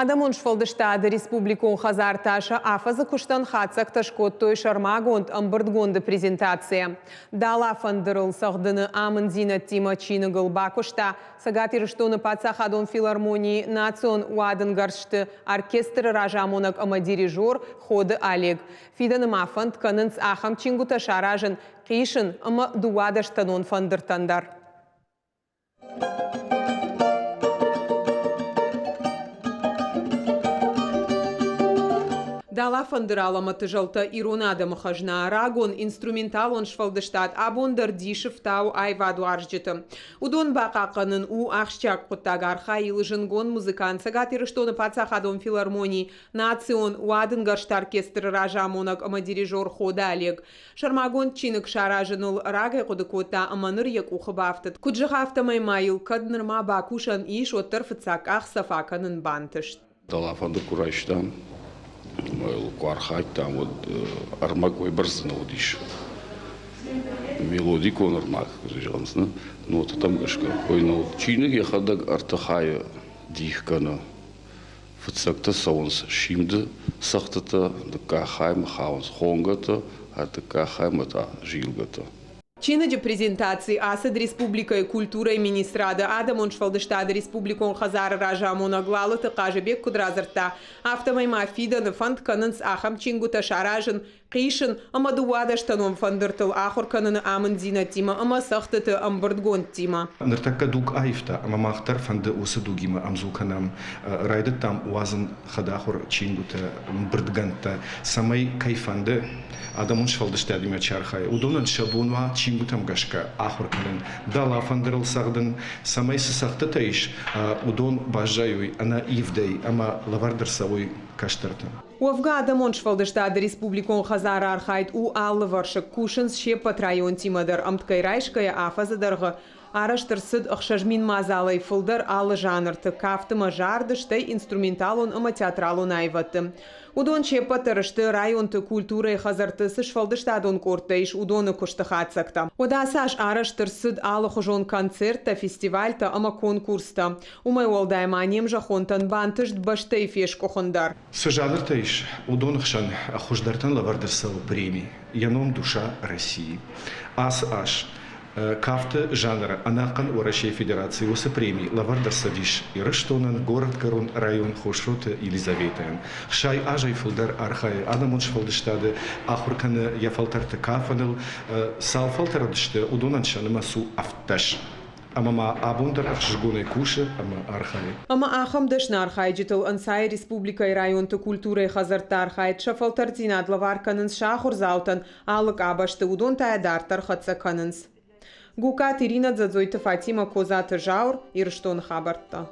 Адамон шфалдыштады республикон хазарташа афаза куштан хацак ташкоттой шармагонд амбырдгонды презентация. Дала фандырыл сахдыны амын зина тима чиныгыл бакушта, сагатирыштоны пацахадон филармонии национ уадын гаршты оркестр ражамонак ама дирижер ходы Олег. Фиданы мафанд канынц ахам чингута шаражын қишын ама дуадаштанон фандыртандар. Дала фандырала матыжалта иронада махажна рагон инструменталон шфалдыштат абондар дишев тау айваду аржжыты. Удон бақақанын у ахшчак құттагарха илыжынгон музыкант сагатирыштоны пацахадон филармонии национ уадын гаршт оркестр ражамонак ама дирижер хода Олег. Шармагон чинык шаражыныл рагай құдыкота аманыр як ухыбафтыт. Куджихафта маймайыл каднырма бакушан иш оттыр фыцак ах сафаканын бантышт. Дала фанды курайштан. Квархать там вот армак выбросно вот еще мелодик он армак жалостно ну вот там гашка ой ну чиник я хадак артахая дихкана фцакта саунс шимда сахтата дакахайм хаунс хонгата атакахаймата жилгата. Чинаджи презентации асад республикой культура и министрада Адамон шфалдыштады республикон хазар ражамона глалыты кажебек кудразырта автомайма фиданы фанд канынс ахам чингута шаражын қишын ама дуадаштаном фандыртыл ахур каныны амын зина тима ама сахтыты амбырдгон тима. Ныртакка дуг айфта ама махтар фанды осы дугима амзулканам райды там уазын хадахур чингута амбырдганта самай кайфанды Адамон шфалдыштады мячархай удонан шабунва чингутам гашка ахур канын дала фандырыл сагдын самай сахтыта иш удон бажаюй ана ивдей ама лавардырсавой каштартан. Уавга Адамон шфалдыштады республикон хазар архайт у аллы варшык кушынс шепат район тимадар амткайрайшкая афазадарғы араштырсыд ықшажмин мазалай фылдар аллы жанрты кафтыма жардыштай инструменталон ама театралон айватты. Удон шепат арышты районты культурай хазартысы шфалдыштадон кортайш удоны куштахацакта. Одасаш араштырсыд аллы хожон концертта, фестивальта ама конкурста. Умай олдайма немжа хонтан бантышт баштай феш кохондар. Жанртайш удон хшан хождартан лавардырсал премии яном душа России. Аш кафта жанра анакан у России Федерации осы премии лавардырсадиш ирыштонан город Карон район хошроты Елизаветаен. Шай ажай фулдар архай Адамон шфалдыштады ахурканы яфалтарты кафаныл сал фалтарадышты удонан шаныма су афташ. Ама абундар ахшгуны куши ама архай. Ама ахам дашна архай житыл ансай республика и районты культуры хазарта архай шафалтартинад лаварканынс шахур заутан алык абашты удон таядартар хацаканынс. Гукат Ирина Дзадзойты Фатима Козаты Жаур Ирштон Хабарта.